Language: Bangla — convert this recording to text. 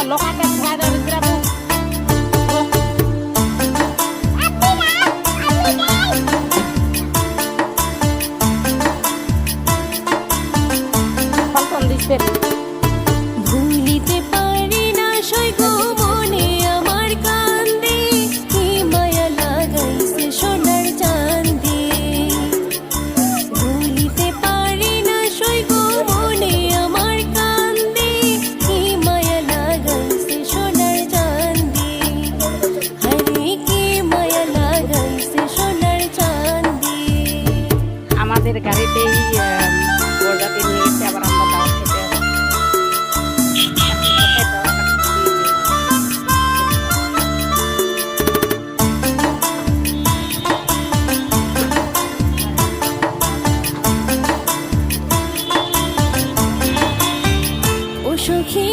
lokate khaya dari berapa? Falcon display. ভুলিতে পারি না সৈগ মনে আমার কান্দে কি মায়া লাগাইছে সোনার চাঁদে ভুলিতে পারি না সৈগ মনে আমার কান্দে কি মায়া লাগাইছে সোনার চাঁদে হরে কি মায়া লাগাইছে সোনার চাঁদে আমাদের গাড়িতেই বরযাত্রী নিয়ে গেছে আবার আমরা দাওয়াত খেতে ও সখী